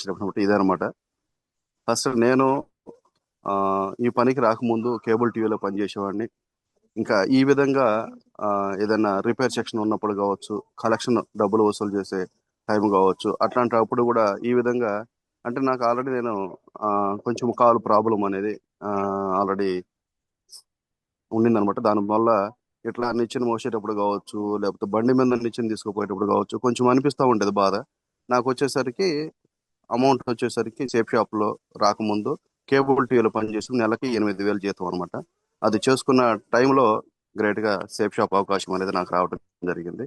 Step ఇదే అనమాట. First నేను ఈ పనికి రాకముందు కేబుల్ టీవీలో పనిచేసేవాడిని. ఇంకా ఈ విధంగా ఏదైనా రిపేర్ సెక్షన్ ఉన్నప్పుడు కావచ్చు, కలెక్షన్ డబ్బులు వసూలు చేసే టైం కావచ్చు, అట్లాంటప్పుడు కూడా ఈ విధంగా అంటే నాకు ఆల్రెడీ నేను కొంచెం కాలు ప్రాబ్లం అనేది ఆల్రెడీ ఉండిందనమాట. దానివల్ల ఇట్లా నిచ్చెన మోసేటప్పుడు కావచ్చు, లేకపోతే బండి మీద నిచ్చెన తీసుకుపోయేటప్పుడు కావచ్చు, కొంచెం అనిపిస్తూ ఉండేది బాధ. నాకు వచ్చేసరికి అమౌంట్ వచ్చేసరికి సేఫ్ షాప్లో రాకముందు కేబుల్ టీవీలో పనిచేసి నెలకి 8,000 జీతం అనమాట. అది చేసుకున్న టైంలో గ్రేట్గా సేఫ్ షాప్ అవకాశం అనేది నాకు రావడం జరిగింది.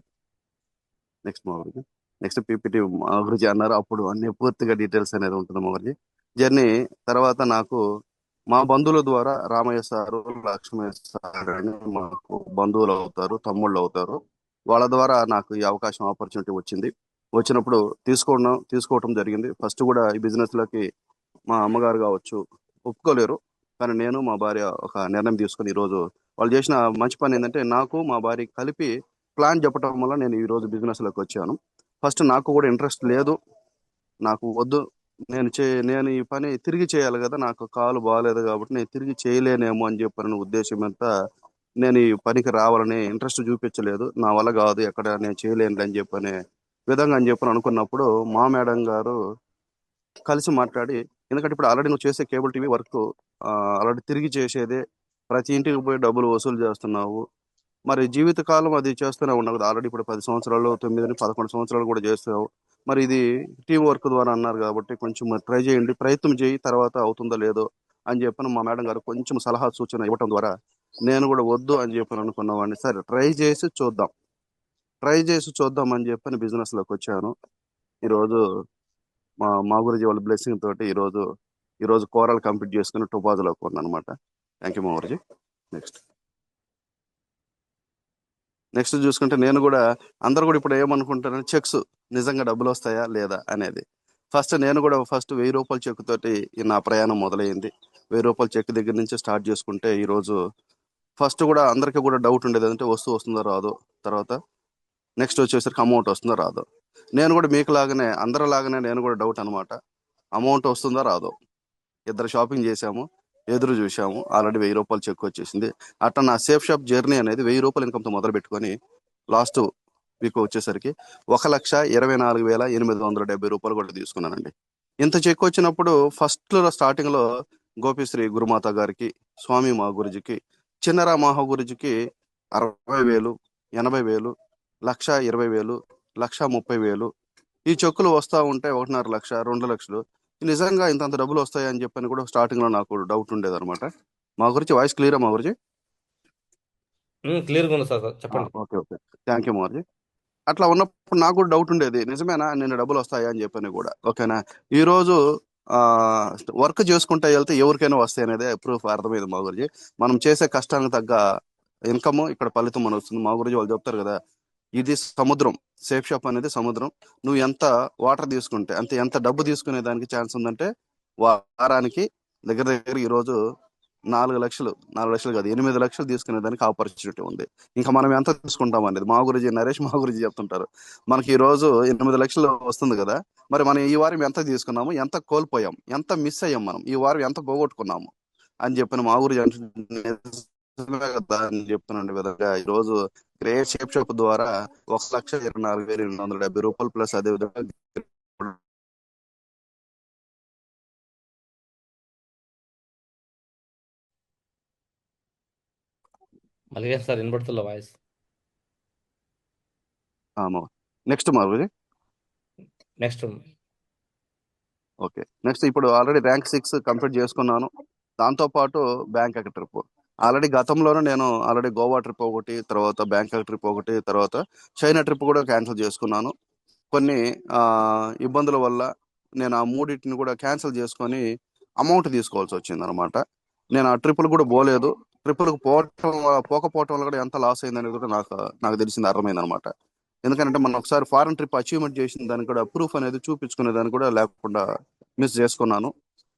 నెక్స్ట్ మా గురించి నెక్స్ట్ పీపీటీ మా గురించి అన్నారు. అప్పుడు అన్ని పూర్తిగా డీటెయిల్స్ అనేది ఉంటుంది మా గురించి. జర్నీ తర్వాత నాకు మా బంధువుల ద్వారా రామయ్య సారు, లక్ష్మయ్య సార్ అని మాకు బంధువులు అవుతారు, తమ్ముళ్ళు అవుతారు. వాళ్ళ ద్వారా నాకు ఈ అవకాశం ఆపర్చునిటీ వచ్చింది. వచ్చినప్పుడు తీసుకోవటం జరిగింది. ఫస్ట్ కూడా ఈ బిజినెస్ లోకి మా అమ్మగారు కావచ్చు ఒప్పుకోలేరు, కానీ నేను మా భార్య ఒక నిర్ణయం తీసుకుని ఈరోజు వాళ్ళు చేసిన మంచి పని ఏంటంటే నాకు మా భార్య కలిపి ప్లాన్ చెప్పడం వల్ల నేను ఈ రోజు బిజినెస్ లోకి వచ్చాను. ఫస్ట్ నాకు కూడా ఇంట్రెస్ట్ లేదు, నాకు వద్దు, నేను ఈ పని తిరిగి చేయాలి కదా, నాకు కాలు బాగాలేదు కాబట్టి నేను తిరిగి చేయలేనేమో అని చెప్పిన ఉద్దేశం ఎంత నేను ఈ పనికి రావాలని ఇంట్రెస్ట్ చూపించలేదు. నా వల్ల కాదు, ఎక్కడ నేను చేయలేను అని చెప్పనే విధంగా అని చెప్పని అనుకున్నప్పుడు మా మేడం గారు కలిసి మాట్లాడి, ఎందుకంటే ఇప్పుడు ఆల్రెడీ నువ్వు చేసే కేబుల్ టీవీ వర్క్ ఆల్రెడీ తిరిగి చేసేదే, ప్రతి ఇంటికి పోయి డబ్బులు వసూలు చేస్తున్నావు, మరి జీవితకాలం అది చేస్తూనే ఉన్నావు కదా, ఆల్రెడీ ఇప్పుడు 10 సంవత్సరాలు 9 11 సంవత్సరాలు కూడా చేస్తావు, మరి ఇది టీం వర్క్ ద్వారా అన్నారు కాబట్టి కొంచెం ట్రై చేయండి, ప్రయత్నం చేయి, తర్వాత అవుతుందో లేదో అని చెప్పని మా మేడం గారు కొంచెం సలహా సూచన ఇవ్వటం ద్వారా నేను కూడా వద్దు అని చెప్పని అనుకున్నవాడిని. సరే ట్రై చేసి చూద్దాం అని చెప్పని బిజినెస్ లోకి వచ్చాను. ఈరోజు మా గురించి వాళ్ళ బ్లెస్సింగ్ తోటి ఈరోజు కోరాలు కంప్లీట్ చేసుకుని టుపాజులోకి ఉన్నాను అనమాట. థ్యాంక్ యూ మా గురించి. నెక్స్ట్ నెక్స్ట్ చూసుకుంటే నేను కూడా అందరు కూడా ఇప్పుడు ఏమనుకుంటారు, చెక్స్ నిజంగా డబ్బులు వస్తాయా లేదా అనేది. నేను కూడా ఫస్ట్ 1000 రూపాయల చెక్ తోటి నా ప్రయాణం మొదలైంది. 1000 రూపాయల చెక్ దగ్గర నుంచి స్టార్ట్ చేసుకుంటే ఈరోజు ఫస్ట్ కూడా అందరికీ కూడా డౌట్ ఉండేది, అంటే వస్తువు వస్తుందో రాదో, తర్వాత నెక్స్ట్ వచ్చేసరికి అమౌంట్ వస్తుందో రాదో. నేను కూడా మీకు లాగానే అందరిలాగానే నేను కూడా డౌట్ అనమాట, అమౌంట్ వస్తుందో రాదో. ఇద్దరు షాపింగ్ చేశాము, ఎదురు చూసాము, ఆల్రెడీ 1000 రూపాయలు చెక్ వచ్చేసింది. అట్లా నా సేఫ్ షాప్ జర్నీ అనేది 1000 రూపాయల ఇన్కమ్తో మొదలు పెట్టుకొని లాస్ట్ వీక్ వచ్చేసరికి 1,24,870 రూపాయలు కూడా తీసుకున్నానండి. ఇంత చెక్ వచ్చినప్పుడు స్టార్టింగ్ లో గోపిశ్రీ గురుమాత గారికి, స్వామి మా గురుజీకి, చిన్నరా మహా గురుజీకి 60,000, 80,000, 1,20,000, 1,30,000 ఈ చెక్కులు వస్తా ఉంటే 1.5 లక్ష, 2 లక్షలు నిజంగా ఇంతంత డబ్బులు వస్తాయని చెప్పని కూడా స్టార్టింగ్ లో నాకు డౌట్ ఉండేది అనమాట. మా గురించి వాయిస్ క్లియరా మా గురించి? క్లియర్గా ఉంది సార్, చెప్పండి. ఓకే ఓకే, థ్యాంక్ యూ మారుజీ. అట్లా ఉన్నప్పుడు నాకు కూడా డౌట్ ఉండేది, నిజమేనా నేను డబ్బులు వస్తాయా అని చెప్పని కూడా. ఓకేనా, ఈ రోజు వర్క్ చేసుకుంటా వెళ్తే ఎవరికైనా వస్తాయి అనేది ప్రూఫ్ అర్థమైంది మా గురించి. మనం చేసే కష్టానికి తగ్గ ఇన్కమ్ ఇక్కడ ఫలితం మన వస్తుంది. మా గురించి వాళ్ళు చెప్తారు కదా, ఇది సముద్రం, సేఫ్ షాప్ అనేది సముద్రం, నువ్వు ఎంత వాటర్ తీసుకుంటే అంతే, ఎంత డబ్బు తీసుకునే దానికి ఛాన్స్ ఉందంటే వారానికి దగ్గర దగ్గర ఈ రోజు 4 లక్షలు కాదు 8 లక్షలు తీసుకునే దానికి ఆపర్చునిటీ ఉంది. ఇంకా మనం ఎంత తీసుకుంటాం అనేది నరేష్ మా గురించి చెప్తుంటారు. మనకి ఈ రోజు 8 లక్షలు వస్తుంది కదా, మరి మనం ఈ వారం ఎంత తీసుకున్నాము, ఎంత కోల్పోయాం, ఎంత మిస్ అయ్యాం, మనం ఈ వారం ఎంత పోగొట్టుకున్నాము అని చెప్పిన మా గురించి నిజమే కదా అని చెప్తున్నాండి విధంగా ఈ రోజు గ్రేట్ షేప్ షాప్ ద్వారా 1,24,870 రూపాయలు ప్లస్ అదే విధంగా మళ్ళీ సార్ వినబడుతుందా వాయిస్? నెక్స్ట్ మా గురించి నెక్స్ట్ ఓకే. నెక్స్ట్ ఇప్పుడు ఆల్రెడీ ర్యాంక్ 6 కంప్లీట్ చేసుకున్నాను. దాంతో పాటు బ్యాంకాక్ ట్రిప్ ఆల్రెడీ గతంలోనే నేను ఆల్రెడీ గోవా ట్రిప్ ఒకటి, తర్వాత బ్యాంకాక్ ట్రిప్ ఒకటి, తర్వాత చైనా ట్రిప్ కూడా క్యాన్సిల్ చేసుకున్నాను. కొన్ని ఇబ్బందుల వల్ల నేను ఆ మూడింటిని కూడా క్యాన్సిల్ చేసుకొని అమౌంట్ తీసుకోవాల్సి వచ్చింది అనమాట. నేను ఆ ట్రిప్పులు కూడా పోలేదు. ట్రిప్పులకు పోకపోవటం వల్ల కూడా ఎంత లాస్ అయిందనేది కూడా నాకు తెలిసింది, అర్థమైంది అనమాట. ఎందుకంటే మనం ఒకసారి ఫారెన్ ట్రిప్ అచీవ్మెంట్ చేసిన దానికి కూడా ప్రూఫ్ అనేది చూపించుకునే దానికి కూడా లేకుండా మిస్ చేసుకున్నాను.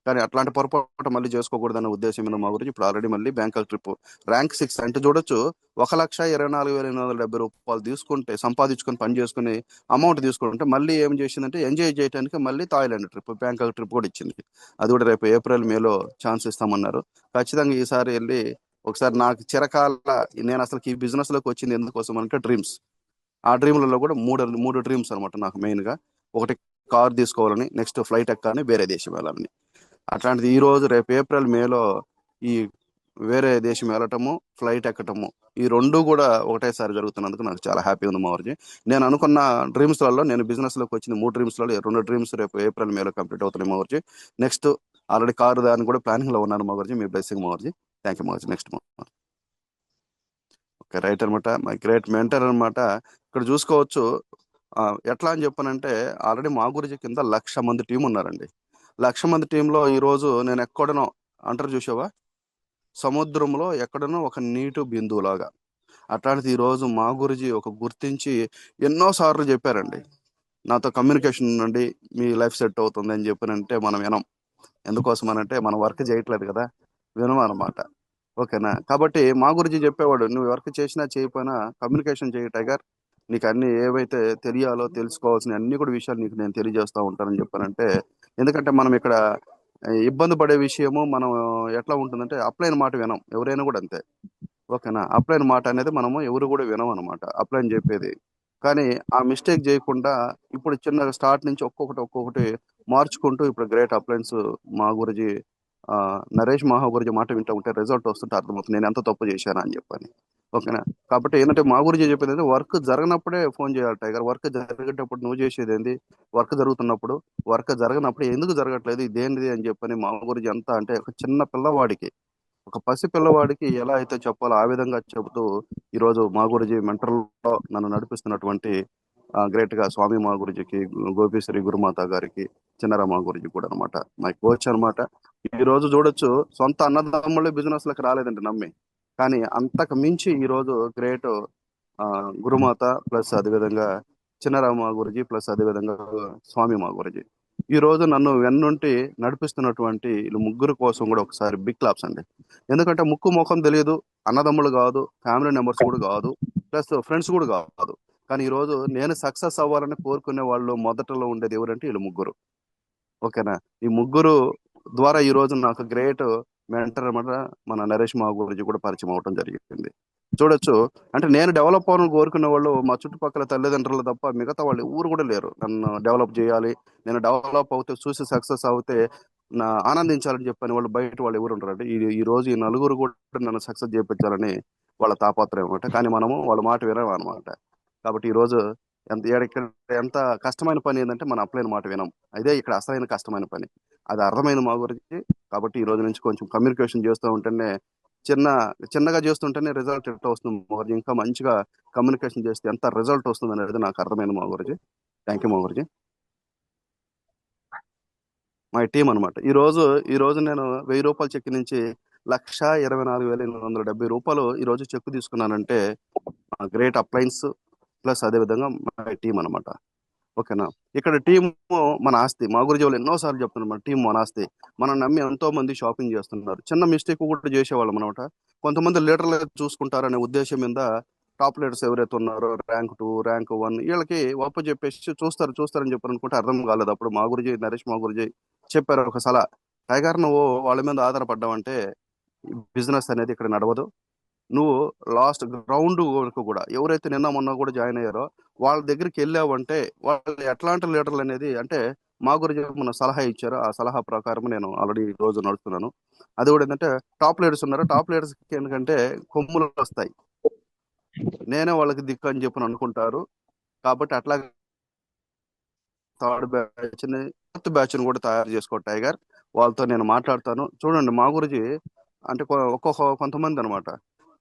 కానీ అట్లాంటి పొరపాటు మళ్ళీ చేసుకోకూడదన్న ఉద్దేశం మీద మా గురించి ఇప్పుడు ఆల్రెడీ మళ్ళీ బ్యాంకాక్ ట్రిప్ ర్యాంక్ 6 అంటే చూడొచ్చు. 1,24,870 రూపాయలు తీసుకుంటే సంపాదించుకొని పని చేసుకుని అమౌంట్ తీసుకుంటే మళ్ళీ ఏం చేసిందంటే ఎంజాయ్ చేయడానికి మళ్ళీ థాయిలాండ్ ట్రిప్ బ్యాంకాక్ ట్రిప్ కూడా ఇచ్చింది. అది కూడా రేపు ఏప్రిల్ మేలో ఛాన్స్ ఇస్తామన్నారు. ఖచ్చితంగా ఈసారి వెళ్ళి ఒకసారి నాకు చిరకాల నేను అసలు ఈ బిజినెస్ లోకి వచ్చింది ఎందుకోసం అంటే డ్రీమ్స్. ఆ డ్రీమ్లలో కూడా మూడు మూడు డ్రీమ్స్ అనమాట నాకు మెయిన్ గా. ఒకటి కార్ తీసుకోవాలని, నెక్స్ట్ ఫ్లైట్ ఎక్కాలని, వేరే దేశం వెళ్ళాలని. అట్లాంటిది ఈ రోజు రేపు ఏప్రిల్ మేలో ఈ వేరే దేశం వెళ్ళటము, ఫ్లైట్ ఎక్కటము, ఈ రెండు కూడా ఒకటేసారి జరుగుతున్నందుకు నాకు చాలా హ్యాపీ ఉంది మావర్జీ. నేను అనుకున్న డ్రీమ్స్లలో నేను బిజినెస్ లోకి వచ్చింది 3 డ్రీమ్స్లలో 2 డ్రీమ్స్ రేపు ఏప్రిల్ మేలో కంప్లీట్ అవుతున్నాయి మావర్జీ. నెక్స్ట్ ఆల్రెడీ కారు దాన్ని కూడా ప్లానింగ్ లో ఉన్నాను మావర్జీ. మీ బ్లెస్సింగ్ మావర్జీ. థ్యాంక్ యూ మావర్జీ. నెక్స్ట్ ఓకే రైట్ అనమాట. మై గ్రేట్ మెంటర్ అనమాట. ఇక్కడ చూసుకోవచ్చు. ఎట్లా అని చెప్పానంటే ఆల్రెడీ మా గురించి కింద 1,00,000 మంది టీం ఉన్నారండి. 1,00,000 మంది టీంలో ఈ రోజు నేను ఎక్కడనో అంటారు చూసావా, సముద్రంలో ఎక్కడనో ఒక నీటి బిందువులాగా. అట్లాంటిది ఈ రోజు మా గురించి ఒక గుర్తించి ఎన్నో సార్లు చెప్పారండి. నాతో కమ్యూనికేషన్ ఉండండి, మీ లైఫ్ సెట్ అవుతుంది అని చెప్పానంటే మనం వినం. ఎందుకోసం అనంటే మనం వర్క్ చేయట్లేదు కదా, వినం అనమాట. ఓకేనా. కాబట్టి మా గురించి చెప్పేవాడు, నువ్వు వర్క్ చేసినా చేయకపోయినా కమ్యూనికేషన్ చేయి టైగర్, నీకు అన్ని ఏవైతే తెలియాలో తెలుసుకోవాల్సిన అన్ని కూడా విషయాలు నీకు నేను తెలియజేస్తా ఉంటానని చెప్పానంటే. ఎందుకంటే మనం ఇక్కడ ఇబ్బంది పడే విషయము మనం ఎట్లా ఉంటుందంటే అప్లైన్ మాట వినం, ఎవరైనా కూడా అంతే. ఓకేనా. అప్లైన్ మాట అనేది మనము ఎవరు కూడా వినం అనమాట, అప్లైన్ చెప్పేది. కానీ ఆ మిస్టేక్ చేయకుండా ఇప్పుడు చిన్న స్టార్ట్ నుంచి ఒక్కొక్కటి ఒక్కొక్కటి మార్చుకుంటూ ఇప్పుడు గ్రేట్ అప్లైన్స్ మా గురించి నరేష్ మహా గురించి మాట వింటూ ఉంటే రిజల్ట్ వస్తుంటే అర్థమవుతుంది నేను ఎంత తప్పు చేశానా అని చెప్పని. ఓకేనా. కాబట్టి ఏంటంటే మా గురించి చెప్పేది ఏంటంటే వర్క్ జరగనప్పుడే ఫోన్ చేయాలి టైగర్. వర్క్ జరిగేటప్పుడు నువ్వు చేసేది ఏంది, వర్క్ జరుగుతున్నప్పుడు, వర్క్ జరగనప్పుడు ఎందుకు జరగట్లేదు ఇదేంటిది అని చెప్పని మా గురించి ఎంత అంటే ఒక చిన్న పిల్లవాడికి, ఒక పసి పిల్లవాడికి ఎలా అయితే చెప్పాలో ఆ విధంగా చెబుతూ ఈరోజు మా గురించి మెంటర్లో నన్ను నడిపిస్తున్నటువంటి గ్రేట్ గా స్వామి మా గురుజీకి, గోపీశ్వరి గురుమాత గారికి, చిన్నరామ గురుజీ కూడా అనమాట మై కోచ్ అనమాట. ఈ రోజు చూడొచ్చు, సొంత అన్నదమ్ముళ్ళే బిజినెస్ లకు రాలేదండి నమ్మి. కానీ అంతకు మించి ఈ రోజు గ్రేట్ గురుమాత ప్లస్ అదేవిధంగా చిన్నరామ గురుజీ ప్లస్ అదేవిధంగా స్వామి మా గురుజీ ఈ రోజు నన్ను వెన్నుంటి నడిపిస్తున్నటువంటి వీళ్ళు ముగ్గురు కోసం కూడా ఒకసారి బిగ్ క్లాప్స్ అండి. ఎందుకంటే ముక్కు ముఖం తెలియదు, అన్నదమ్ములు కాదు, ఫ్యామిలీ మెంబర్స్ కూడా కాదు, ప్లస్ ఫ్రెండ్స్ కూడా కాదు. కానీ ఈ రోజు నేను సక్సెస్ అవ్వాలని కోరుకునే వాళ్ళు మొదటలో ఉండేది ఎవరంటే వీళ్ళు ముగ్గురు. ఓకేనా. ఈ ముగ్గురు ద్వారా ఈ రోజు నాకు గ్రేట్ మెంటర్ అనమాట మన నరేష్ మా గురించి కూడా పరిచయం అవడం జరిగింది. చూడొచ్చు. అంటే నేను డెవలప్ అవ్వాలని కోరుకునే వాళ్ళు మా చుట్టుపక్కల తల్లిదండ్రులు తప్ప మిగతా వాళ్ళు ఊరు కూడా లేరు. నన్ను డెవలప్ చేయాలి, నేను డెవలప్ అవుతే చూసి సక్సెస్ అవుతే నా ఆనందించాలని చెప్పని వాళ్ళు బయట వాళ్ళు ఎవరు ఉంటారంటే ఈ రోజు ఈ నలుగురు కూడా నన్ను సక్సెస్ చేయించాలని వాళ్ళ తాపత్రయం అనమాట. కానీ మనము వాళ్ళ మాట వినం అనమాట. కాబట్టి ఈ రోజు ఇక్కడ ఎంత కష్టమైన పని ఏంటంటే మన అప్లైన మాట వినం. అదే ఇక్కడ అసలైన కష్టమైన పని, అది అర్థమైంది మా గురించి. కాబట్టి ఈ రోజు నుంచి కొంచెం కమ్యూనికేషన్ చేస్తూ ఉంటేనే, చిన్న చిన్నగా చేస్తుంటేనే రిజల్ట్ ఎట్లా వస్తుంది మా గురించి, ఇంకా మంచిగా కమ్యూనికేషన్ చేస్తే ఎంత రిజల్ట్ వస్తుంది అనేది నాకు అర్థమైంది మా గురించి. థ్యాంక్ యూ మా గురించి. మా టీం అనమాట. ఈ రోజు నేను 1,000 రూపాయల చెక్ నుంచి 1,24,870 రూపాయలు ఈ రోజు చెక్ తీసుకున్నానంటే గ్రేట్ అప్లైన్స్ ప్లస్ అదే విధంగా మా టీం అనమాట. ఓకేనా. ఇక్కడ టీం మన ఆస్తి. మా గురించి వాళ్ళు ఎన్నోసార్లు చెప్తున్నారు మన టీం మన ఆస్తి. మనం నమ్మి ఎంతో మంది షాపింగ్ చేస్తున్నారు. చిన్న మిస్టేక్ కూడా చేసేవాళ్ళం అనమాట. కొంతమంది లీడర్లు చూసుకుంటారనే ఉద్దేశం మీద టాప్ లీడర్స్ ఎవరైతే ఉన్నారో ర్యాంక్ 2 ర్యాంక్ 1 వీళ్ళకి ఒప్ప చెప్పేసి చూస్తారని చెప్పారు అనుకుంటే అర్థం కాలేదు. అప్పుడు మా గురించి నరేష్ మా గురించి చెప్పారు ఒక సలహా, టైగర్ నువ్వు వాళ్ళ మీద ఆధారపడ్డావంటే బిజినెస్ అనేది ఇక్కడ నడవదు. నువ్వు లాస్ట్ గ్రౌండ్ వరకు కూడా ఎవరైతే నిన్న మొన్న కూడా జాయిన్ అయ్యారో వాళ్ళ దగ్గరికి వెళ్ళావంటే వాళ్ళు ఎట్లాంటి లీడర్లు అనేది అంటే మా గురించి మన సలహా ఇచ్చారు. ఆ సలహా ప్రకారం నేను ఆల్రెడీ ఈ రోజు నడుస్తున్నాను. అది కూడా ఏంటంటే టాప్ లీడర్స్ ఉన్నారు, టాప్ లీడర్స్ ఎందుకంటే కొమ్ములు వస్తాయి, నేనే వాళ్ళకి దిక్కు అని చెప్పని అనుకుంటారు. కాబట్టి అట్లా థర్డ్ బ్యాచ్ ని ఫోర్త్ బ్యాచ్ ని కూడా తయారు చేసుకో టైగర్. వాళ్ళతో నేను మాట్లాడతాను. చూడండి మా గురించి అంటే కొంతమంది అనమాట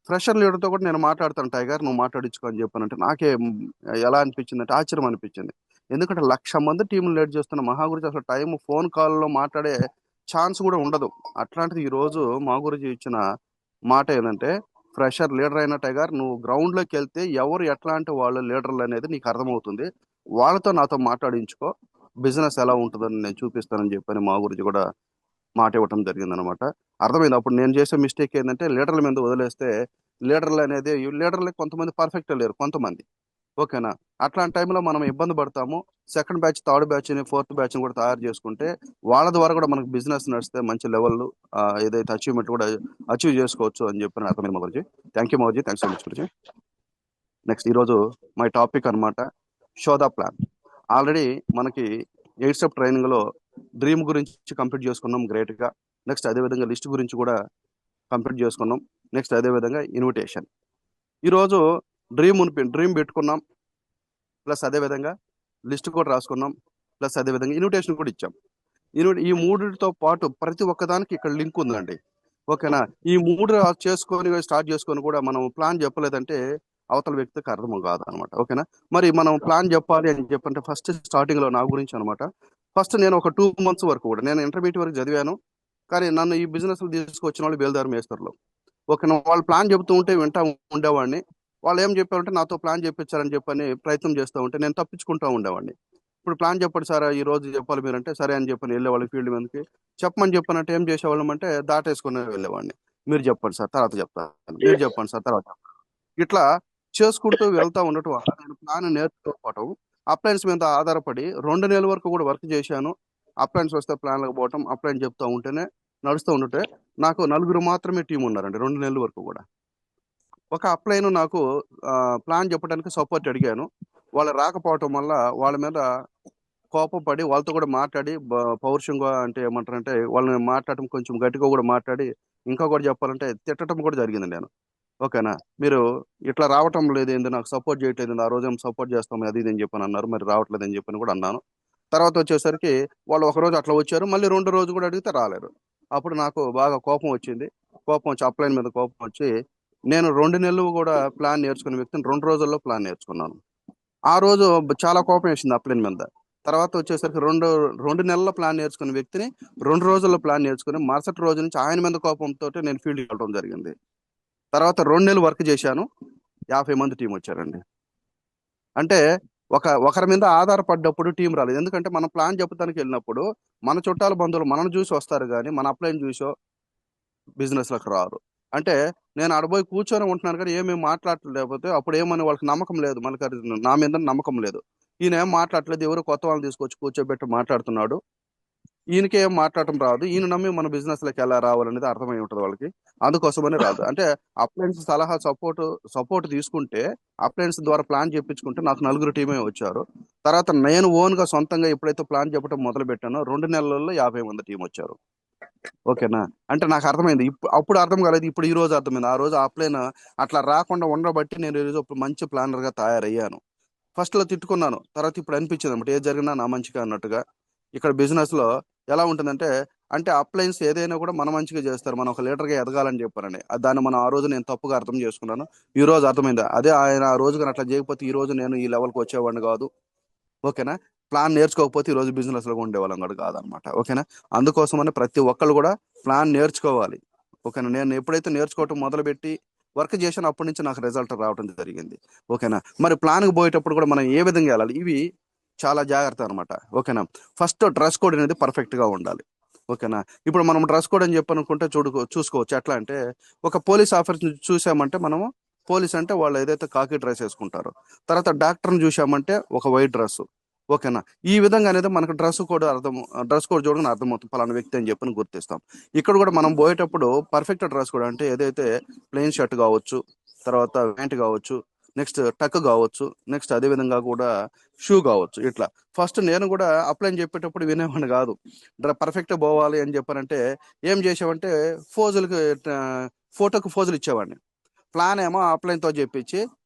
ఫ్రెషర్ లీడర్ తో కూడా నేను మాట్లాడతాను టైగర్, నువ్వు మాట్లాడించుకో అని చెప్పానంటే నాకే ఎలా అనిపించింది అంటే ఆశ్చర్యం అనిపించింది. ఎందుకంటే 1,00,000 మంది టీంలు లీడ్ చేస్తున్న మహా గురించి అసలు టైం ఫోన్ కాల్లో మాట్లాడే ఛాన్స్ కూడా ఉండదు. అట్లాంటిది ఈ రోజు మా గురించి ఇచ్చిన మాట ఏంటంటే ఫ్రెషర్ లీడర్ అయిన టైగర్ నువ్వు గ్రౌండ్ లోకి వెళ్తే ఎవరు ఎట్లాంటి వాళ్ళు లీడర్లు అనేది నీకు అర్థమవుతుంది, వాళ్ళతో నాతో మాట్లాడించుకో, బిజినెస్ ఎలా ఉంటుందని నేను చూపిస్తానని చెప్పని మా గురించి కూడా మాట ఇవ్వటం జరిగింది అనమాట. అర్థమైంది. అప్పుడు నేను చేసే మిస్టేక్ ఏంటంటే లీడర్ల మీద వదిలేస్తే లీడర్లు కొంతమంది పర్ఫెక్ట్ లేరు కొంతమంది. ఓకేనా? అట్లాంటి టైంలో మనం ఇబ్బంది పడతాము. సెకండ్ బ్యాచ్, థర్డ్ బ్యాచ్ ని, ఫోర్త్ బ్యాచ్ ని కూడా తయారు చేసుకుంటే వాళ్ళ ద్వారా కూడా మనకు బిజినెస్ నడిస్తే మంచి లెవెల్ ఏదైతే అచీవ్మెంట్ కూడా అచీవ్ చేసుకోవచ్చు అని చెప్పి అర్థమైంది మహర్జీ. థ్యాంక్ యూ మహర్జీ, థ్యాంక్స్ సో మచ్ గురుజీ. నెక్స్ట్ ఈరోజు మై టాపిక్ అన్నమాట, షో ద ప్లాన్. ఆల్రెడీ మనకి 8 స్టెప్ ట్రైనింగ్ లో డ్రీమ్ గురించి కంప్లీట్ చేసుకున్నాం గ్రేట్ గా. నెక్స్ట్ అదేవిధంగా లిస్ట్ గురించి కూడా కంప్లీట్ చేసుకున్నాం. నెక్స్ట్ అదేవిధంగా ఇన్విటేషన్. ఈరోజు డ్రీమ్ పెట్టుకున్నాం, ప్లస్ అదేవిధంగా లిస్ట్ కూడా రాసుకున్నాం, ప్లస్ అదేవిధంగా ఇన్విటేషన్ కూడా ఇచ్చాం. ఈ మూడితో పాటు ప్రతి ఒక్కదానికి ఇక్కడ లింక్ ఉందండి. ఓకేనా? ఈ మూడు చేసుకొని స్టార్ట్ చేసుకొని కూడా మనం ప్లాన్ చెప్పలేదంటే అవతల వ్యక్తికి అర్థం కాదు అనమాట. ఓకేనా? మరి మనం ప్లాన్ చెప్పాలి అని చెప్పంటే ఫస్ట్ స్టార్టింగ్ లో నా గురించి అనమాట. ఫస్ట్ నేను ఒక 2 months వరకు కూడా నేను ఇంటర్మీడియట్ వరకు చదివాను. కానీ నన్ను ఈ బిజినెస్ తీసుకొచ్చిన వాళ్ళు బేల్దారి మేస్తర్లు. ఓకేనా? వాళ్ళు ప్లాన్ చెబుతూ ఉంటే వింటా ఉండేవాడిని. వాళ్ళు ఏం చెప్పారంటే నాతో ప్లాన్ చెప్పించారని చెప్పని ప్రయత్నం చేస్తూ ఉంటే నేను తప్పించుకుంటూ ఉండేవాడిని. ఇప్పుడు ప్లాన్ చెప్పండి సార్, ఈ రోజు చెప్పాలి మీరంటే సరే అని చెప్పని వెళ్ళేవాళ్ళు ఫీల్డ్ మీదకి. చెప్పమని చెప్పానంటే ఏం చేసేవాళ్ళం అంటే దాటేసుకుని వెళ్ళేవాడిని. మీరు చెప్పండి సార్ తర్వాత చెప్తాను, మీరు చెప్పండి సార్ తర్వాత చెప్తాను. ఇట్లా చేసుకుంటూ వెళ్తా ఉండటం వల్ల నేను ప్లాన్ నేర్చుకోకపోవటం, అప్లయన్స్ మీద ఆధారపడి 2 నెలల వరకు కూడా వర్క్ చేశాను. అప్లయన్స్ వస్తే ప్లాన్లకు పోవటం, అప్లయన్స్ చెప్తా ఉంటేనే నడుస్తూ ఉంటే నాకు నలుగురు మాత్రమే టీం ఉన్నారండి 2 నెలల వరకు కూడా. ఒక అప్లైన్ నాకు ప్లాన్ చెప్పడానికి సపోర్ట్ అడిగాను. వాళ్ళు రాకపోవటం వల్ల వాళ్ళ మీద కోపం పడి వాళ్ళతో కూడా మాట్లాడి పౌరుషంగా అంటే ఏమంటారంటే వాళ్ళని మాట్లాడటం కొంచెం గట్టిగా కూడా మాట్లాడి ఇంకా కూడా చెప్పాలంటే తిట్టడం కూడా జరిగింది నేను. ఓకేనా? మీరు ఇట్లా రావటం లేదు ఏంది, నాకు సపోర్ట్ చేయట్లేదు ఏంది, ఆ రోజు ఏం సపోర్ట్ చేస్తాం అది ఇది అని చెప్పని అన్నారు, మరి రావట్లేదు అని చెప్పని కూడా అన్నాను. తర్వాత వచ్చేసరికి వాళ్ళు ఒక రోజు అట్లా వచ్చారు, మళ్ళీ 2 రోజు కూడా అడిగితే రాలేరు. అప్పుడు నాకు బాగా కోపం వచ్చింది. కోపం వచ్చి అప్లైన్ మీద కోపం వచ్చి నేను 2 నెలలు కూడా ప్లాన్ నేర్చుకునే వ్యక్తిని 2 రోజుల్లో ప్లాన్ నేర్చుకున్నాను. ఆ రోజు చాలా కోపం వేసింది అప్లైన్ మీద. తర్వాత వచ్చేసరికి 2 నెలల ప్లాన్ నేర్చుకున్న వ్యక్తిని 2 రోజుల్లో ప్లాన్ నేర్చుకుని మరుసటి రోజు నుంచి ఆయన మీద కోపంతో నేను ఫీల్డ్కి వెళ్ళడం జరిగింది. తర్వాత 2 నెలలు వర్క్ చేశాను. 50 మంది టీం వచ్చారండి. అంటే ఒకరి మీద ఆధారపడ్డప్పుడు టీం రాలేదు. ఎందుకంటే మనం ప్లాన్ చెప్పడానికి వెళ్ళినప్పుడు మన చుట్టాల బంధువులు మనల్ని చూసి వస్తారు, కానీ మన అప్లైన్ చూసో బిజినెస్లకు రారు. అంటే నేను ఆడపోయి కూర్చొని ఉంటున్నాను కానీ ఏమేమి మాట్లాడలేకపోతే అప్పుడు ఏమని వాళ్ళకి నమ్మకం లేదు, మనకి అది నా మీద నమ్మకం లేదు. ఈయన ఏం మాట్లాడలేదు, ఎవరు కొత్త వాళ్ళని తీసుకొచ్చి కూర్చోబెట్టి మాట్లాడుతున్నాడు, ఈయనకి ఏం మాట్లాడటం రాదు, ఈయన నమ్మి మన బిజినెస్ లోకి ఎలా రావాలనేది అర్థమై ఉంటుంది వాళ్ళకి. అందుకోసమని రాదు. అంటే అప్లయన్స్ సలహా సపోర్ట్ తీసుకుంటే అప్లయన్స్ ద్వారా ప్లాన్ చెప్పించుకుంటే నాకు నలుగురు టీమే వచ్చారు. తర్వాత నేను ఓన్ గా సొంతంగా ఎప్పుడైతే ప్లాన్ చెప్పడం మొదలు పెట్టానో 2 నెలల్లో 50 మంది టీం వచ్చారు. ఓకేనా? అంటే నాకు అర్థమైంది. అప్పుడు అర్థం కాలేదు, ఇప్పుడు ఈ రోజు అర్థమైంది. ఆ రోజు అప్లైన్ అట్లా రాకుండా ఉండబట్టి నేను ఈ రోజు ఒక మంచి ప్లానర్ గా తయారయ్యాను. ఫస్ట్ లో తిట్టుకున్నాను, తర్వాత ఇప్పుడు అనిపించింది అనమాట ఏది జరిగినా నా మంచిగా అన్నట్టుగా. ఇక్కడ బిజినెస్ లో ఎలా ఉంటుందంటే, అంటే అప్లయన్స్ ఏదైనా కూడా మన మంచిగా చేస్తారు, మనం ఒక లీడర్ గా ఎదగాలని చెప్పారని. దాన్ని మనం ఆ రోజు నేను తప్పుగా అర్థం చేసుకున్నాను. ఈ రోజు అర్థమైంది, అదే ఆయన ఆ రోజు కానీ అట్లా చేయకపోతే ఈ రోజు నేను ఈ లెవెల్కి వచ్చేవాడిని కాదు. ఓకేనా? ప్లాన్ నేర్చుకోకపోతే ఈ రోజు బిజినెస్ లో ఉండేవాళ్ళం కూడా కాదనమాట. ఓకేనా? అందుకోసమని ప్రతి ఒక్కళ్ళు కూడా ప్లాన్ నేర్చుకోవాలి. ఓకేనా? నేను ఎప్పుడైతే నేర్చుకోవటం మొదలుపెట్టి వర్క్ చేశానో అప్పటి నుంచి నాకు రిజల్ట్ రావడం జరిగింది. ఓకేనా? మరి ప్లాన్కి పోయేటప్పుడు కూడా మనం ఏ విధంగా వెళ్ళాలి, ఇవి చాలా జాగ్రత్త అనమాట. ఓకేనా? ఫస్ట్ డ్రెస్ కోడ్ అనేది పర్ఫెక్ట్ గా ఉండాలి. ఓకేనా? ఇప్పుడు మనం డ్రెస్ కోడ్ అని చెప్పనుకుంటే చూసుకోవచ్చు. ఎట్లా అంటే ఒక పోలీస్ ఆఫీసర్ చూసామంటే మనము, పోలీస్ అంటే వాళ్ళు ఏదైతే కాకి డ్రెస్ వేసుకుంటారో, తర్వాత డాక్టర్ని చూసామంటే ఒక వైట్ డ్రెస్. ఓకేనా? ఈ విధంగా అనేది మనకు డ్రెస్ కోడ్ చూడగానే అర్థమవుతుంది పలానా వ్యక్తి అని చెప్పని గుర్తిస్తాం. ఇక్కడ కూడా మనం పోయేటప్పుడు పర్ఫెక్ట్ డ్రెస్ కోడ్ అంటే ఏదైతే ప్లెయిన్ షర్ట్ కావచ్చు, తర్వాత ప్యాంట్ కావచ్చు, నెక్స్ట్ టక్ కావచ్చు, నెక్స్ట్ అదే విధంగా కూడా షూ కావచ్చు. ఇట్లా ఫస్ట్ నేను కూడా అప్లై చెప్పేటప్పుడు వినేవాడిని కాదు. పర్ఫెక్ట్ పోవాలి అని చెప్పానంటే ఏం చేసామంటే ఫోజులకి, ఫోటోకి ఫోజులు ఇచ్చేవాడిని. ప్లాన్ ఏమో అప్లైన్ తో చెప్పించి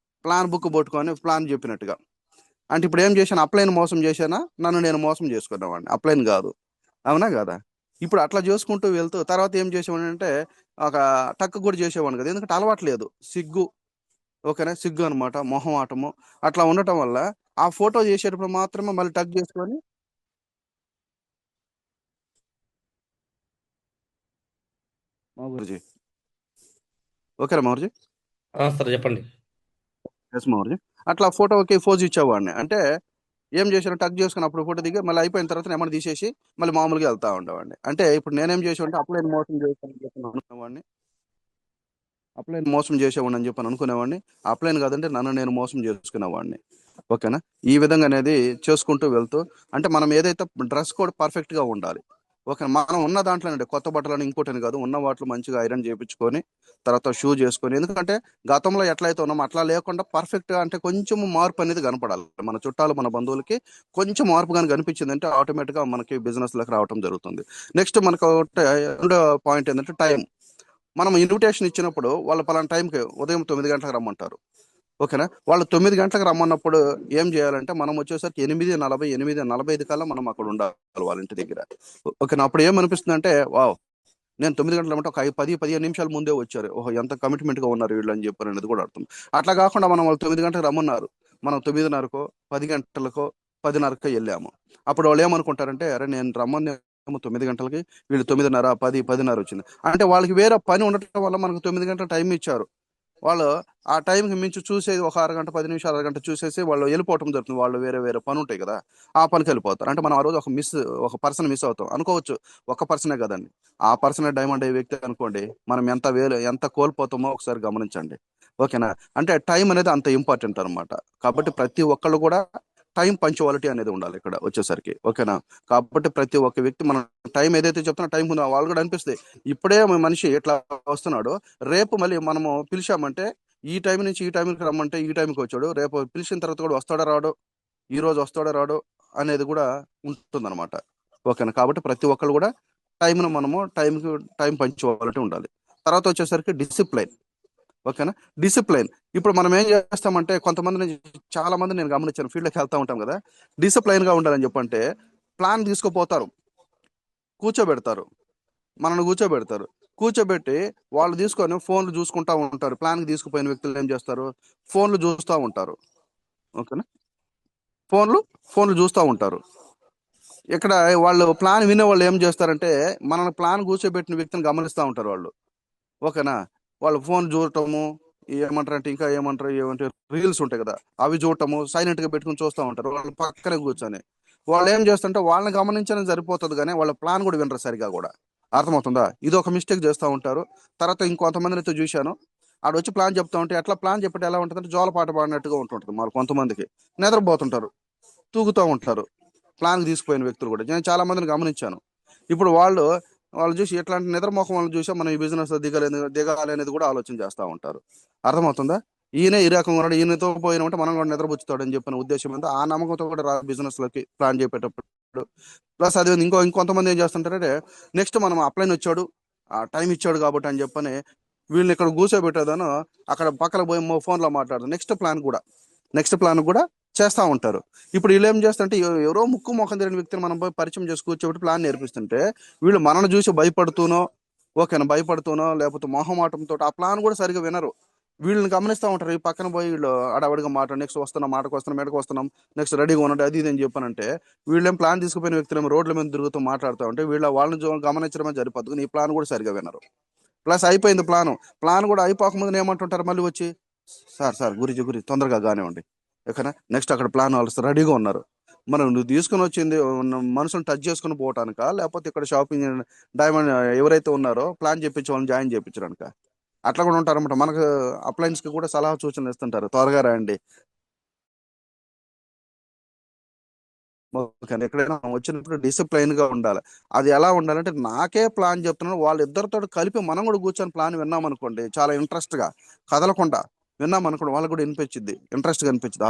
ప్లాన్ బుక్ పట్టుకొని ప్లాన్ చెప్పినట్టుగా. అంటే ఇప్పుడు ఏం చేశాను, అప్లైన్ మోసం చేశానా, నన్ను నేను మోసం చేసుకునేవాడిని, అప్లైన్ కాదు. అవునా కదా? ఇప్పుడు అట్లా చేసుకుంటూ వెళ్తూ తర్వాత ఏం చేసేవాడిని అంటే ఒక టక్ కూడా చేసేవాడిని కదా, ఎందుకంటే అలవాట్లేదు, సిగ్గు. ఓకేనా? సిగ్గు అనమాట, మొహం ఆటము అట్లా ఉండటం వల్ల ఆ ఫోటో చేసేటప్పుడు మాత్రమే మళ్ళీ టక్ చేసుకొని మా గురుజీ. ఓకేరా మౌర్జీ? సార్ చెప్పండి. ఎస్ మౌర్జీ. అట్లా ఫోటోకి ఫోజ్ ఇచ్చేవాడిని. అంటే ఏం చేశాను, టక్ చేసుకుని అప్పుడు ఫోటో దిగి మళ్ళీ అయిపోయిన తర్వాత ఏమైనా తీసేసి మళ్ళీ మామూలుగా వెళ్తా ఉండేవాడిని. అంటే ఇప్పుడు నేనేం చేసి ఉంటే అప్లైన్ మోసం చేశాను అనుకునేవాడిని, అప్లైన్ మోసం చేసేవాడిని అని చెప్పి అనుకునేవాడిని. అప్లైన్ కాదంటే నన్ను నేను మోసం చేసుకునేవాడిని. ఓకేనా. ఈ విధంగా అనేది చేసుకుంటూ వెళ్తూ, అంటే మనం ఏదైతే డ్రెస్ కోడ్ పర్ఫెక్ట్ గా ఉండాలి. ఓకే, మనం ఉన్న దాంట్లోనే కొత్త బట్టలని ఇంకోటని కాదు, ఉన్న వాటిలో మంచిగా ఐరన్ చేయించుకొని తర్వాత షూ చేసుకొని, ఎందుకంటే గతంలో ఎట్లయితే ఉన్నామో అట్లా లేకుండా పర్ఫెక్ట్ గా, అంటే కొంచెం మార్పు అనేది కనపడాలి మన చుట్టాలు మన బంధువులకి. కొంచెం మార్పు కానీ కనిపించింది అంటే ఆటోమేటిక్ గా మనకి బిజినెస్ లకు రావడం జరుగుతుంది. నెక్స్ట్ మనకు రెండో పాయింట్ ఏంటంటే టైం. మనం ఇన్విటేషన్ ఇచ్చినప్పుడు వాళ్ళు పలానా టైంకి ఉదయం 9 గంటలకు రమ్మంటారు. ఓకేనా. వాళ్ళు 9 గంటలకు రమ్మన్నప్పుడు ఏం చేయాలంటే మనం వచ్చేసరికి 8:40 8:45 కల్లా మనం అక్కడ ఉండాలి వాళ్ళ ఇంటి దగ్గర. ఓకేనా. అప్పుడు ఏమనిపిస్తుంది అంటే వావ్, నేను 9 గంటల అంటే ఒక 10-15 నిమిషాల ముందే వచ్చారు, ఓహో ఎంత కమిట్మెంట్ గా ఉన్నారు వీళ్ళు అని చెప్పారు అనేది కూడా అర్థం. అట్లా కాకుండా మనం వాళ్ళు 9 గంటలకు రమ్మన్నారు, మనం 9:30కో 10 గంటలకో 10:30కో వెళ్ళాము. అప్పుడు వాళ్ళు ఏమనుకుంటారంటే అరే నేను రమ్మని ఏమో 9 గంటలకి, వీళ్ళు 9:30 10 10:30 వచ్చింది అంటే వాళ్ళకి వేరే పని ఉండటం వల్ల మనకు 9 గంటల టైం ఇచ్చారు. వాళ్ళు ఆ టైంకి మించి చూసేది ఒక అరగంట 10 నిమిషాలు అరగంట చూసేసి వాళ్ళు వెళ్ళిపోవటం జరుగుతుంది. వాళ్ళు వేరే వేరే పని ఉంటాయి కదా, ఆ పనికి వెళ్ళిపోతారు. అంటే మనం ఆ రోజు ఒక పర్సన్ మిస్ అవుతాం అనుకోవచ్చు. ఒక పర్సనే కదండి, ఆ పర్సనే డైమండ్ అయ్యే వ్యక్తి అనుకోండి, మనం ఎంత కోల్పోతామో ఒకసారి గమనించండి. ఓకేనా. అంటే టైం అనేది అంత ఇంపార్టెంట్ అనమాట. కాబట్టి ప్రతి ఒక్కళ్ళు కూడా టైం పంచువాలిటీ అనేది ఉండాలి ఇక్కడ వచ్చేసరికి. ఓకేనా. కాబట్టి ప్రతి ఒక్క వ్యక్తి మన టైం ఏదైతే చెప్తున్నా టైం ఉందో వాళ్ళు కూడా అనిపిస్తాయి. ఇప్పుడే మనిషి ఇట్లా వస్తున్నాడు, రేపు మళ్ళీ మనము పిలిచామంటే ఈ టైం నుంచి ఈ టైంకి రమ్మంటే ఈ టైంకి వచ్చాడు, రేపు పిలిచిన తర్వాత కూడా వస్తాడో రాడో, ఈ రోజు వస్తాడో రాడో అనేది కూడా ఉంటుందన్నమాట. ఓకేనా. కాబట్టి ప్రతి ఒక్కరు కూడా టైంను మనము టైం పంచుకోవాలంటే ఉండాలి. తర్వాత వచ్చేసరికి డిసిప్లైన్. ఓకేనా. డిసిప్లైన్. ఇప్పుడు మనం ఏం చేస్తామంటే కొంతమందిని, చాలా మంది నేను గమనించాను, ఫీల్డ్కి వెళ్తా ఉంటాం కదా, డిసిప్లైన్ గా ఉండాలని చెప్పంటే ప్లాన్ తీసుకుపోతారు, కూర్చోబెడతారు, మనల్ని కూర్చోబెడతారు. కూర్చోబెట్టి వాళ్ళు తీసుకొని ఫోన్లు చూసుకుంటా ఉంటారు. ప్లాన్కి తీసుకుపోయిన వ్యక్తులు ఏం చేస్తారు, ఫోన్లు చూస్తూ ఉంటారు. ఓకేనా. ఫోన్లు ఫోన్లు చూస్తూ ఉంటారు. ఇక్కడ వాళ్ళు ప్లాన్ వినే వాళ్ళు ఏం చేస్తారంటే మనల్ని ప్లాన్ కూర్చోబెట్టిన వ్యక్తిని గమనిస్తూ ఉంటారు వాళ్ళు. ఓకేనా. వాళ్ళు ఫోన్ చూడటము, ఏమంటారు అంటే ఇంకా ఏమంటే రీల్స్ ఉంటాయి కదా, అవి చూడటము, సైలెంట్ గా పెట్టుకుని చూస్తూ ఉంటారు వాళ్ళు పక్కనే కూర్చొని. వాళ్ళు ఏం చేస్తుంటే వాళ్ళని గమనించడం సరిపోతుంది కానీ వాళ్ళ ప్లాన్ కూడా వినరు సరిగా కూడా. అర్థమవుతుందా, ఇది ఒక మిస్టేక్ చేస్తూ ఉంటారు. తర్వాత ఇంకొంతమందిని అయితే చూశాను, ఆడ వచ్చి ప్లాన్ చెప్తా ఉంటే ఎట్లా ప్లాన్ చెప్పితే ఎలా ఉంటుందంటే జోలపాట పాడినట్టుగా ఉంటుంటుంది. మరి కొంతమందికి నిద్రపోతుంటారు, తూగుతూ ఉంటారు ప్లాన్ తీసుకుపోయిన వ్యక్తులు కూడా, నేను చాలా మందిని గమనించాను. ఇప్పుడు వాళ్ళు చూసి ఎట్లాంటి నిద్రమోహం వాళ్ళని చూసా మనం ఈ బిజినెస్ లో దిగాలి అనేది కూడా ఆలోచన చేస్తూ ఉంటారు. అర్థమవుతుందా. ఈయన ఈ రకంగా ఉన్నాడు, ఈయనతో పోయినామంటే మనం కూడా నిద్రపుచ్చుతాడు అని చెప్పిన ఉద్దేశం మీద ఆ నమ్మకంతో కూడా బిజినెస్ లోకి ప్లాన్ చేపేటప్పుడు. ప్లస్ అది ఇంకొంతమంది ఏం చేస్తుంటారంటే నెక్స్ట్ మనం అప్లైన్ వచ్చాడు, ఆ టైం ఇచ్చాడు కాబట్టి అని చెప్పని వీళ్ళని ఇక్కడ కూర్చోబెట్టేదాను, అక్కడ పక్కన పోయి ఫోన్లో మాట్లాడదు, నెక్స్ట్ ప్లాన్ కూడా చేస్తా ఉంటారు. ఇప్పుడు వీళ్ళు ఏం చేస్తుంటే ఎవరో ముక్కు మొఖం తెలియని వ్యక్తిని మనం పోయి పరిచయం చేసి కూర్చోబెట్టి ప్లాన్ నేర్పిస్తుంటే వీళ్ళు మనల్ని చూసి భయపడుతూనో, ఓకేనా, భయపడుతూనో లేకపోతే మొహమాటంతో ఆ ప్లాన్ కూడా సరిగా వినరు. వీళ్ళని గమనిస్తూ ఉంటారు. ఈ పక్కన పోయి వీళ్ళు అడవడిగా మాట్లాడు, నెక్స్ట్ వస్తున్నాం, మాటకు వస్తున్నాం, మేడకు వస్తున్నాం, నెక్స్ట్ రెడీగా ఉన్నట్టు అది ఇది అని చెప్పానంటే వీళ్ళేం ప్లాన్ తీసుకుపోయిన వ్యక్తులు రోడ్ల మీద తిరుగుతూ మాట్లాడుతూ ఉంటే వాళ్ళని గమనించడమే సరిపోతుంది. ఈ ప్లాన్ కూడా సరిగా వినరు. ప్లస్ అయిపోయింది ప్లాన్ కూడా అయిపోకముందు ఏమంటుంటారు మళ్ళీ వచ్చి, సార్ సార్ గురించి తొందరగా కానివ్వండి. ఓకేనా. నెక్స్ట్ అక్కడ ప్లాన్ వాళ్ళు రెడీగా ఉన్నారు. మనం నువ్వు తీసుకుని వచ్చింది మనుషులను టచ్ చేసుకుని పోవటానికా, లేకపోతే ఇక్కడ షాపింగ్ డైమండ్ ఎవరైతే ఉన్నారో ప్లాన్ చెప్పించి వాళ్ళని జాయిన్ చేయించడానిక. అట్లా కూడా ఉంటారన్నమాట. మనకు అప్లయన్స్ కి కూడా సలహా సూచనలు ఇస్తుంటారు, త్వరగా రండి. ఓకే, ఎక్కడైనా వచ్చినప్పుడు డిసిప్లైన్ గా ఉండాలి. అది ఎలా ఉండాలంటే నాకే ప్లాన్ చెప్తున్నాను, వాళ్ళిద్దరితో కలిపి మనం కూడా కూర్చొని ప్లాన్ విన్నాం అనుకోండి, చాలా ఇంట్రెస్ట్ గా కదలకుండా విన్నాం అనుకోండి, వాళ్ళకి కూడా వినిపించింది, ఇంట్రెస్ట్ గా అనిపించింది.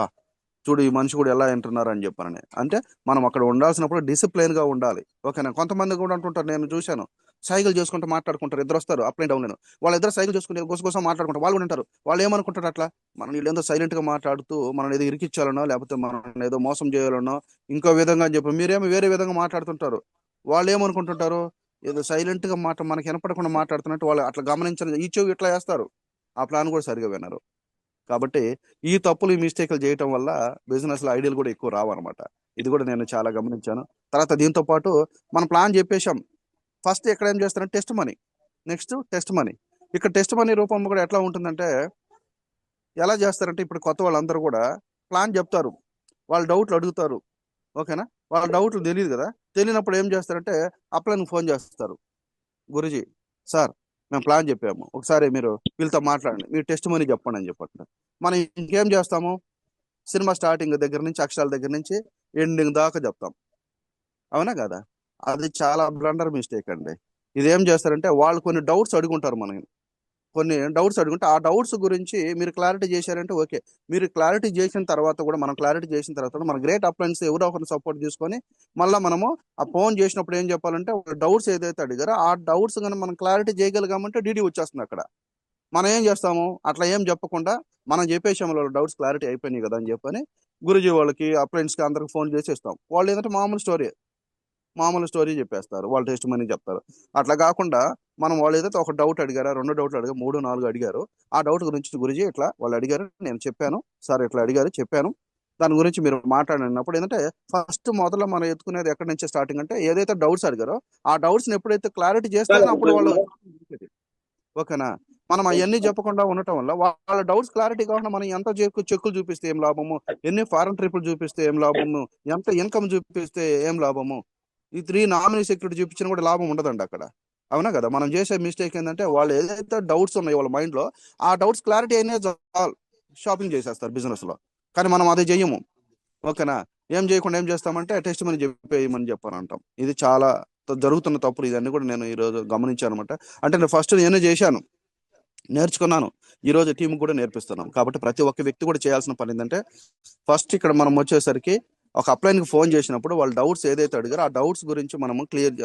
చూడు ఈ మనిషి కూడా ఎలా వింటున్నారు అని చెప్పానని. అంటే మనం అక్కడ ఉండాల్సినప్పుడు డిసిప్లైన్ గా ఉండాలి. ఓకేనా. కొంతమంది కూడా అంటుంటారు, నేను చూశాను, సైకిల్ చేసుకుంటూ మాట్లాడుకుంటారు, ఇద్దరు వస్తారు అప్ అండ్ డౌన్ నేను, వాళ్ళిద్దరు సైకిల్ చేసుకుంటే గుసగుస మాట్లాడుకుంటారు. వాళ్ళు కూడా ఉంటారు, వాళ్ళు ఏమనుకుంటారు అట్లా మనం వీళ్ళు ఏదో సైలెంట్ గా మాట్లాడుతూ మనం ఏదో ఇరికిచ్చాలనో లేకపోతే మనం ఏదో మోసం చేయాలనో ఇంకో విధంగా అని చెప్పి మీరేమో వేరే విధంగా మాట్లాడుతుంటారు. వాళ్ళు ఏమనుకుంటుంటారు, ఏదో సైలెంట్ గా మనకి వినపడకుండా మాట్లాడుతున్నట్టు వాళ్ళు అట్లా గమనించని ఈ చెవి ఇట్లా వేస్తారు. ఆ ప్లాన్ కూడా సరిగా వినరు. కాబట్టి ఈ తప్పులు ఈ మిస్టేక్లు చేయటం వల్ల బిజినెస్ లో ఐడియాలు కూడా ఎక్కువ రావన్నమాట. ఇది కూడా నేను చాలా గమనించాను. తర్వాత దీంతో పాటు మనం ప్లాన్ చెప్పేశాం, ఫస్ట్ ఎక్కడ ఏం చేస్తారంటే test money, next test money. ఇక్కడ టెస్ట్ మనీ రూపం కూడా ఎట్లా ఉంటుందంటే ఎలా చేస్తారంటే ఇప్పుడు కొత్త వాళ్ళందరూ కూడా ప్లాన్ చెప్తారు, వాళ్ళు డౌట్లు అడుగుతారు, ఓకేనా. వాళ్ళ డౌట్లు తెలియదు కదా, తెలియనప్పుడు ఏం చేస్తారంటే అప్లైన్కి ఫోన్ చేస్తారు. గురుజీ సార్, మేము ప్లాన్ చెప్పాము, ఒకసారి మీరు వీళ్ళతో మాట్లాడండి, మీరు టెస్ట్ మనీ చెప్పండి అని చెప్పండి. మనం ఇంకేం చేస్తాము, సినిమా స్టార్టింగ్ దగ్గర నుంచి అక్షరాల దగ్గర నుంచి ఎండింగ్ దాకా చెప్తాం. అవునా కదా. అది చాలా బ్లండర్ మిస్టేక్ అండి. ఇదేం చేస్తారంటే వాళ్ళు కొన్ని డౌట్స్ అడుగుంటారు మనకి, కొన్ని డౌట్స్ అడుగుంటే ఆ డౌట్స్ గురించి మీరు క్లారిటీ చేశారంటే ఓకే. మీరు క్లారిటీ చేసిన తర్వాత కూడా, మనం క్లారిటీ చేసిన తర్వాత కూడా మన గ్రేట్ అప్లయన్స్ ఎవరో ఒకరిని సపోర్ట్ తీసుకొని మళ్ళీ మనము ఆ ఫోన్ చేసినప్పుడు ఏం చెప్పాలంటే డౌట్స్ ఏదైతే అడిగారో ఆ డౌట్స్ కానీ మనం క్లారిటీ చేయగలిగామంటే డీడీ వచ్చేస్తుంది అక్కడ. మనం ఏం చేస్తాము, అట్లా ఏం చెప్పకుండా మనం చెప్పేసాం వాళ్ళ డౌట్స్ క్లారిటీ అయిపోయినాయి కదా అని చెప్పని గురుజీ వాళ్ళకి అప్లయన్స్కి అందరికి ఫోన్ చేసి ఇస్తాం. వాళ్ళు ఏంటంటే మామూలు స్టోరీ చెప్పేస్తారు, వాళ్ళు టెస్ట్ మనీ చెప్తారు. అట్లా కాకుండా మనం వాళ్ళు ఏదైతే ఒక డౌట్ అడిగారా, రెండు డౌట్లు అడిగారు, మూడు నాలుగు అడిగారు, ఆ డౌట్ గురించి గురించి ఇట్లా వాళ్ళు అడిగారు, నేను చెప్పాను సార్, ఇట్లా అడిగారు చెప్పాను, దాని గురించి మీరు మాట్లాడినప్పుడు ఏంటంటే ఫస్ట్ మొదలు మనం ఎత్తుకునేది ఎక్కడి నుంచి స్టార్టింగ్ అంటే ఏదైతే డౌట్స్ అడిగారో ఆ డౌట్స్ని ఎప్పుడైతే క్లారిటీ చేస్తేనే అప్పుడు వాళ్ళు, ఓకేనా. మనం అవన్నీ చెప్పకుండా ఉండటం వల్ల వాళ్ళ డౌట్స్ క్లారిటీ కాకుండా మనం ఎంత చెక్కులు చూపిస్తే ఏం లాభము, ఎన్ని ఫారెన్ ట్రిపుల్ చూపిస్తే ఏం లాభము, ఎంత ఇన్కమ్ చూపిస్తే ఏం లాభము, ఈ 3 నామినీ సెక్యూరిటీ చూపించినా కూడా లాభం ఉండదండి అక్కడ. అవునా కదా. మనం చేసే మిస్టేక్ ఏంటంటే వాళ్ళు ఏదైతే డౌట్స్ ఉన్నాయో వాళ్ళ మైండ్ లో ఆ డౌట్స్ క్లారిటీ అయినా చాలు, షాపింగ్ చేసేస్తారు బిజినెస్ లో. కానీ మనం అది చెయ్యము. ఓకేనా. ఏం చేయకుండా ఏం చేస్తామంటే టెస్ట్ మనీ చెప్పేయమని చెప్పని అంటాం. ఇది చాలా జరుగుతున్న తప్పులు. ఇదన్నీ కూడా నేను ఈ రోజు గమనించాను అనమాట. అంటే నేను ఫస్ట్ నేనే చేశాను, నేర్చుకున్నాను, ఈ రోజు టీం కూడా నేర్పిస్తున్నాం. కాబట్టి ప్రతి ఒక్క వ్యక్తి కూడా చేయాల్సిన పని ఏంటంటే ఫస్ట్ ఇక్కడ మనం వచ్చేసరికి ఒక అప్లైన్కి ఫోన్ చేసినప్పుడు వాళ్ళ డౌట్స్ ఏదైతే అడిగారో ఆ డౌట్స్ గురించి మనము క్లియర్